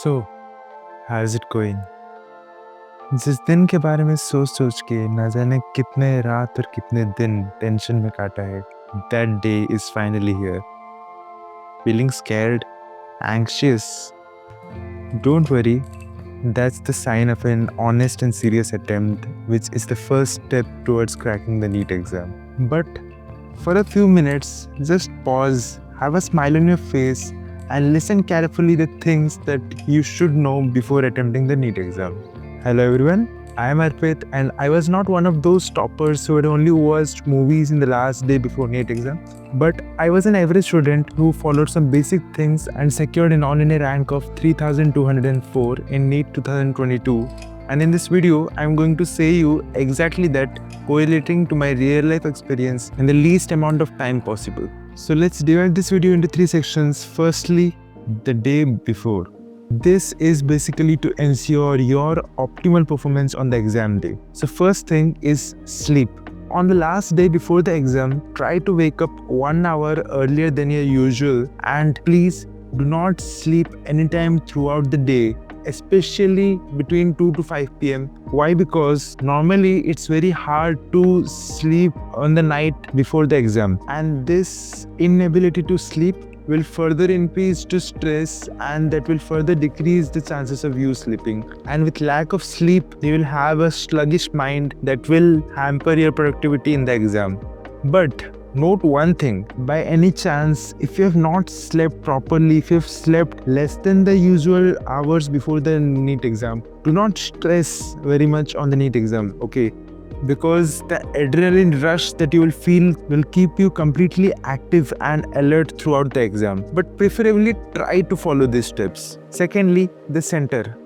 So, how's it going? जिस दिन के बारे में सोच के ना जाने कितने रात और कितने दिन टेंशन में काटा है, that day is finally here. Feeling scared, anxious? Don't worry, that's the sign of an honest and serious attempt, which is the first step towards cracking the NEET exam. But for a few minutes, just pause, have a smile on your face, and listen carefully to things that you should know before attempting the NEET exam. Hello everyone, I am Arpit and I was not one of those toppers who had only watched movies in the last day before NEET exam, but I was an average student who followed some basic things and secured an all-India rank of 3204 in NEET 2022. And in this video, I'm going to say you exactly that, correlating to my real life experience in the least amount of time possible. So let's divide this video into three sections. Firstly, the day before. This is basically to ensure your optimal performance on the exam day. So first thing is sleep. On the last day before the exam, try to wake up 1 hour earlier than your usual, and please do not sleep anytime throughout the day, especially between 2 to 5 p.m. Why? Because normally it's very hard to sleep on the night before the exam, and this inability to sleep will further increase to stress, and that will further decrease the chances of you sleeping. And with lack of sleep, you will have a sluggish mind that will hamper your productivity in the exam. But note one thing, by any chance, if you have not slept properly, if you have slept less than the usual hours before the NEET exam, do not stress very much on the NEET exam, okay? Because the adrenaline rush that you will feel will keep you completely active and alert throughout the exam. But preferably try to follow these steps. Secondly, the center.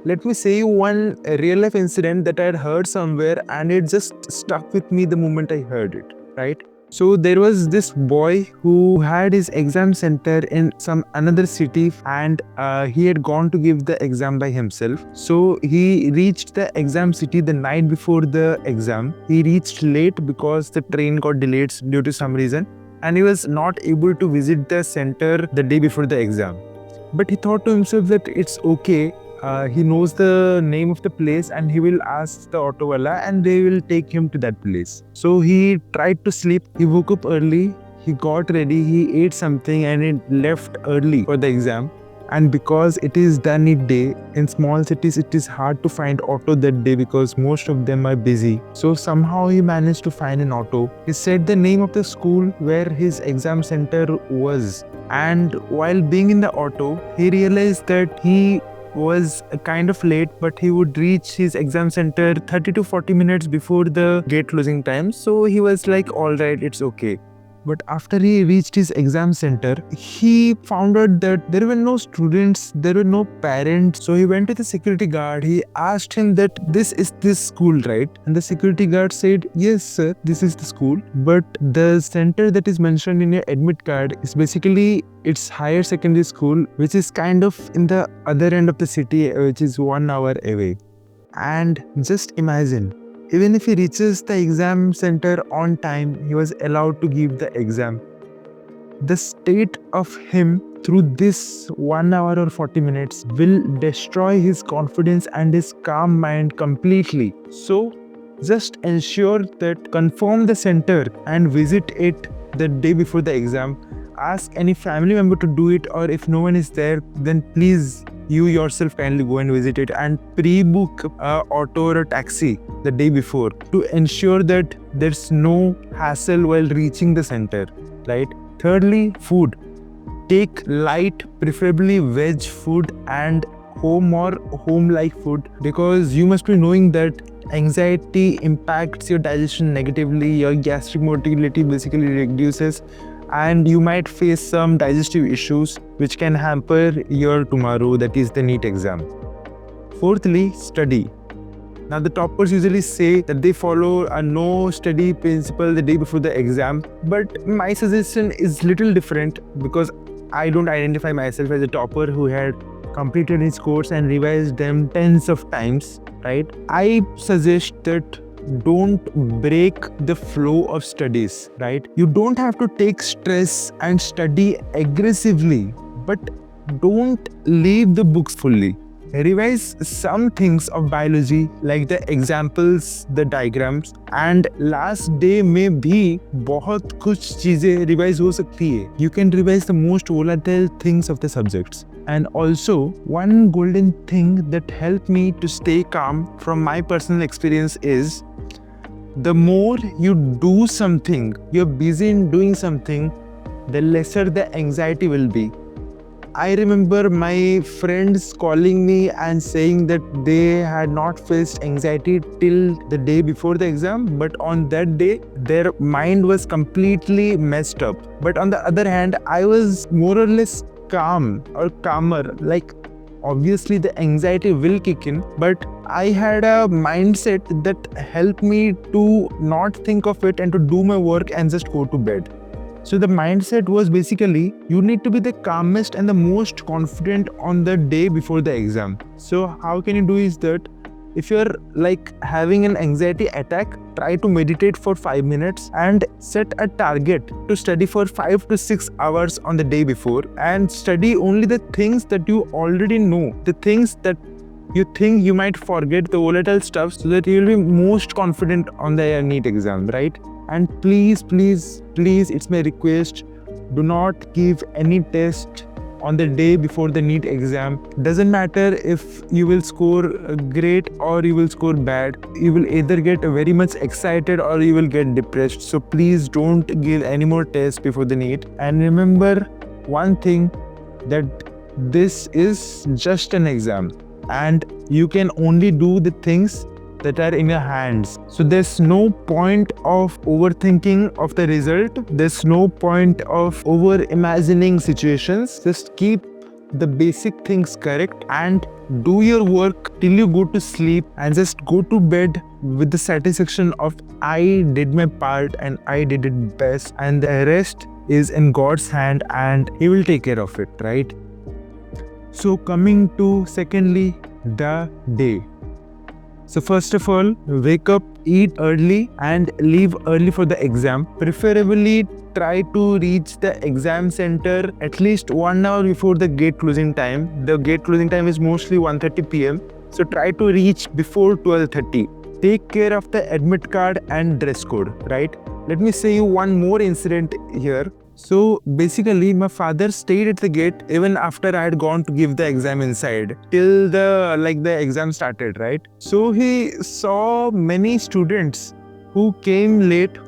Let me say you one real life incident that I had heard somewhere and it just stuck with me the moment I heard it, right? So there was this boy who had his exam center in some another city, and he had gone to give the exam by himself. So he reached the exam city the night before the exam. He reached late because the train got delayed due to some reason, and he was not able to visit the center the day before the exam. But he thought to himself that it's okay. He knows the name of the place and he will ask the auto wala and they will take him to that place. So he tried to sleep. He woke up early. He got ready. He ate something and he left early for the exam. And because it is the NEET day, in small cities it is hard to find auto that day because most of them are busy. So somehow he managed to find an auto. He said the name of the school where his exam center was. And while being in the auto, he realized that he was kind of late, but he would reach his exam center 30 to 40 minutes before the gate closing time. So he was like, all right, it's okay. But after he reached his exam center, he found out that there were no students, there were no parents. So he went to the security guard. He asked him that this is this school, right? And the security guard said, yes, sir, this is the school. But the center that is mentioned in your admit card is basically it's higher secondary school, which is kind of in the other end of the city, which is 1 hour away. And just imagine, even if he reaches the exam center on time, he was allowed to give the exam. The state of him through this 1 hour or 40 minutes will destroy his confidence and his calm mind completely. So just ensure that confirm the center and visit it the day before the exam. Ask any family member to do it, or if no one is there, then please you yourself kindly go and visit it and pre-book a auto or a taxi the day before to ensure that there's no hassle while reaching the center, right? Thirdly, food. Take light, preferably veg food and home or home-like food, because you must be knowing that anxiety impacts your digestion negatively, your gastric motility basically reduces, and you might face some digestive issues which can hamper your tomorrow, that is the NEET exam. Fourthly, study. Now the toppers usually say that they follow a no study principle the day before the exam, but my suggestion is little different because I don't identify myself as a topper who had completed his course and revised them tens of times, right? I suggest that don't break the flow of studies, right? You don't have to take stress and study aggressively, but don't leave the books fully. Revise some things of biology like the examples, the diagrams, and last day में भी बहुत कुछ चीजें revise हो सकती है. You can revise the most volatile things of the subjects. And also, one golden thing that helped me to stay calm from my personal experience is the more you do something, you're busy in doing something, the lesser the anxiety will be. I remember my friends calling me and saying that they had not faced anxiety till the day before the exam, but on that day, their mind was completely messed up. But on the other hand, I was more or less calm or calmer. Like, obviously, the anxiety will kick in, but I had a mindset that helped me to not think of it and to do my work and just go to bed. So the mindset was basically you need to be the calmest and the most confident on the day before the exam. So how can you do is that if you're like having an anxiety attack, try to meditate for 5 minutes and set a target to study for 5 to 6 hours on the day before and study only the things that you already know, the things that you think you might forget, the volatile stuff, so that you'll be most confident on the NEET exam, right? And please, please, please, it's my request, do not give any test on the day before the NEET exam. Doesn't matter if you will score great or you will score bad. You will either get very much excited or you will get depressed. So please don't give any more tests before the NEET. And remember one thing, that this is just an exam and you can only do the things that are in your hands. So there's no point of overthinking of the result. There's no point of over imagining situations. Just keep the basic things correct and do your work till you go to sleep and just go to bed with the satisfaction of I did my part and I did it best, and the rest is in God's hand and He will take care of it, right? So coming to secondly, the day. So first of all, wake up, eat early and leave early for the exam. Preferably try to reach the exam center at least 1 hour before the gate closing time. The gate closing time is mostly 1:30 p.m. So try to reach before 12:30. Take care of the admit card and dress code, right? Let me say you one more incident here. So basically, my father stayed at the gate even after I had gone to give the exam inside till the exam started, right? So he saw many students who came late.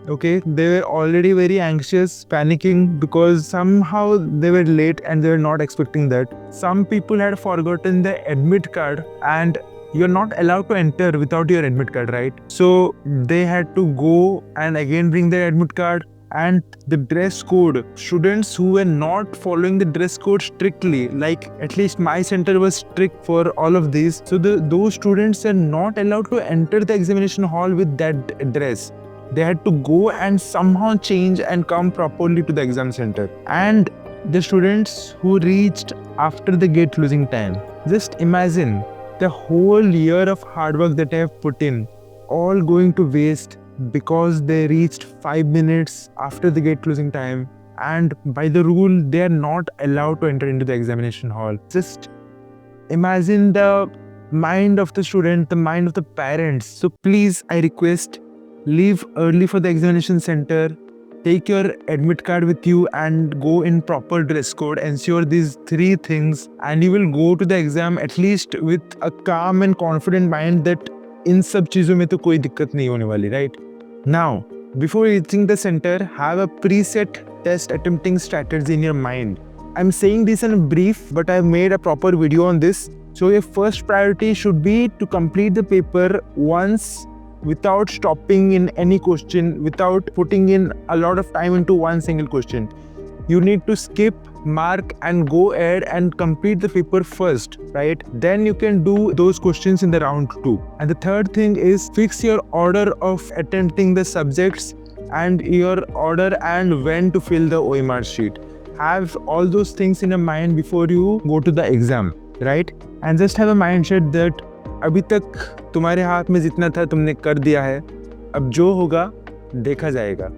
Okay, they were already very anxious, panicking because somehow they were late and they were not expecting that. Some people had forgotten the admit card and you're not allowed to enter without your admit card, right? So they had to go and again bring their admit card. And the dress code, students who were not following the dress code strictly, like at least my center was strict for all of these. So those students are not allowed to enter the examination hall with that dress. They had to go and somehow change and come properly to the exam center. And the students who reached after the gate closing time, just imagine the whole year of hard work that I have put in, all going to waste because they reached 5 minutes after the gate closing time, and by the rule they are not allowed to enter into the examination hall. Just imagine the mind of the student, the mind of the parents. So please, I request, leave early for the examination center, take your admit card with you and go in proper dress code. Ensure these 3 things and you will go to the exam at least with a calm and confident mind that इन सब चीज़ों में तो कोई दिक्कत नहीं होने वाली, right? Now, before reaching the center, have a preset test attempting strategy in your mind. I'm saying this in brief, but I've made a proper video on this. So your first priority should be to complete the paper once without stopping in any question, without putting in a lot of time into one single question. You need to skip, mark and go ahead and complete the paper first, right? Then you can do those questions in the round 2. And the third thing is fix your order of attempting the subjects and your order and when to fill the OMR sheet. Have all those things in your mind before you go to the exam, right? And just have a mindset that अभी तक तुम्हारे हाथ में जितना था तुमने कर दिया है, अब जो होगा देखा जाएगा.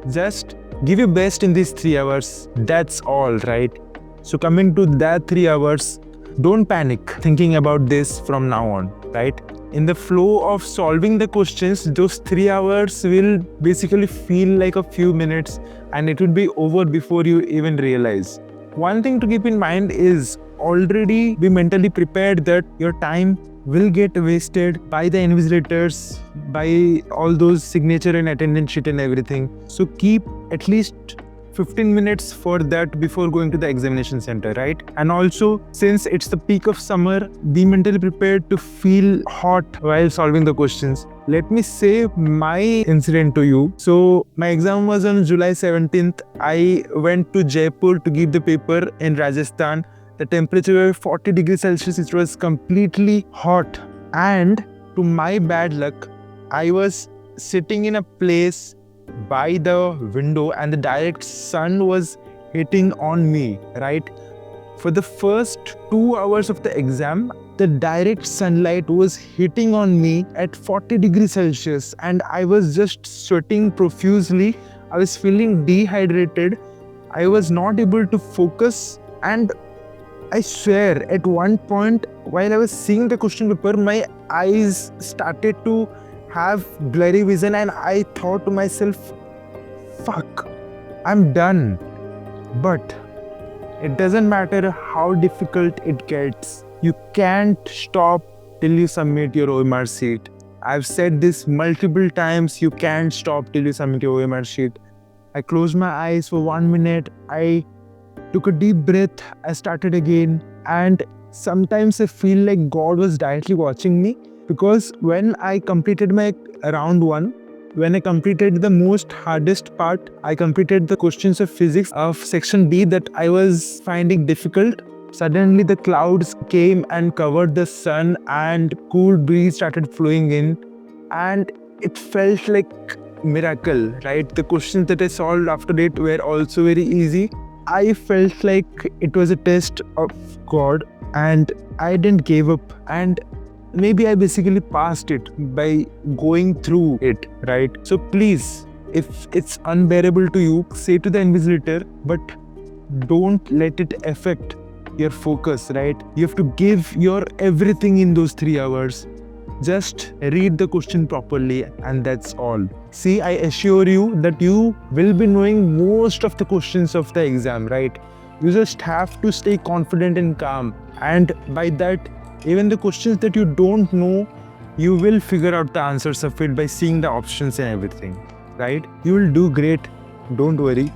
Just give your best in these 3 hours. That's all, right? So coming to that 3 hours, don't panic thinking about this from now on, right? In the flow of solving the questions, those 3 hours will basically feel like a few minutes and it would be over before you even realize. One thing to keep in mind is already be mentally prepared that your time will get wasted by the invigilators, by all those signature and attendance sheet and everything. So keep at least 15 minutes for that before going to the examination center, right? And also, since it's the peak of summer, be mentally prepared to feel hot while solving the questions. Let me say my incident to you. So my exam was on July 17th. I went to Jaipur to give the paper in Rajasthan. The temperature was 40 degrees Celsius. It was completely hot. And to my bad luck, I was sitting in a place by the window and the direct sun was hitting on me, right? For the first 2 hours of the exam, the direct sunlight was hitting on me at 40 degrees Celsius and I was just sweating profusely. I was feeling dehydrated. I was not able to focus, and I swear at one point while I was seeing the question paper, my eyes started to have blurry vision and I thought to myself, fuck, I'm done. But it doesn't matter how difficult it gets. You can't stop till you submit your OMR sheet. I've said this multiple times, you can't stop till you submit your OMR sheet. I closed my eyes for 1 minute. I took a deep breath. I started again. And sometimes I feel like God was directly watching me, because when I completed my round 1, when I completed the most hardest part, I completed the questions of physics of section B that I was finding difficult. Suddenly the clouds came and covered the sun and cool breeze started flowing in and it felt like miracle, right? The questions that I solved after it were also very easy. I felt like it was a test of God and I didn't give up, and maybe I basically passed it by going through it, right? So please, if it's unbearable to you, say to the invigilator, but don't let it affect your focus, right? You have to give your everything in those 3 hours. Just read the question properly and that's all. See, I assure you that you will be knowing most of the questions of the exam, right? You just have to stay confident and calm. And by that, even the questions that you don't know, you will figure out the answers of it by seeing the options and everything, right? You will do great. Don't worry.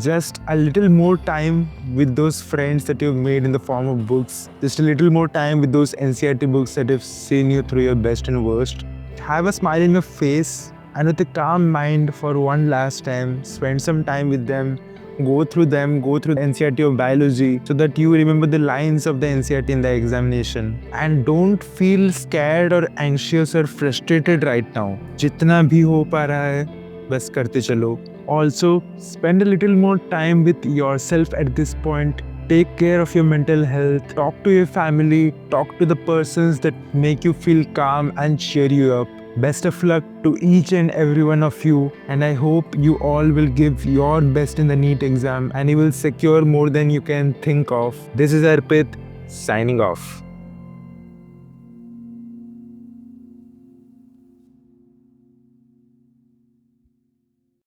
Just a little more time with those friends that you've made in the form of books. Just a little more time with those NCERT books that have seen you through your best and worst. Have a smile in your face and with a calm mind for one last time. Spend some time with them. Go through NCERT of biology so that you remember the lines of the NCERT in the examination. And don't feel scared or anxious or frustrated right now. Jitna bhi ho pa raha hai, bas karte chalo. Also, spend a little more time with yourself at this point. Take care of your mental health. Talk to your family. Talk to the persons that make you feel calm and cheer you up. Best of luck to each and every one of you. And I hope you all will give your best in the NEET exam and you will secure more than you can think of. This is Arpit, signing off.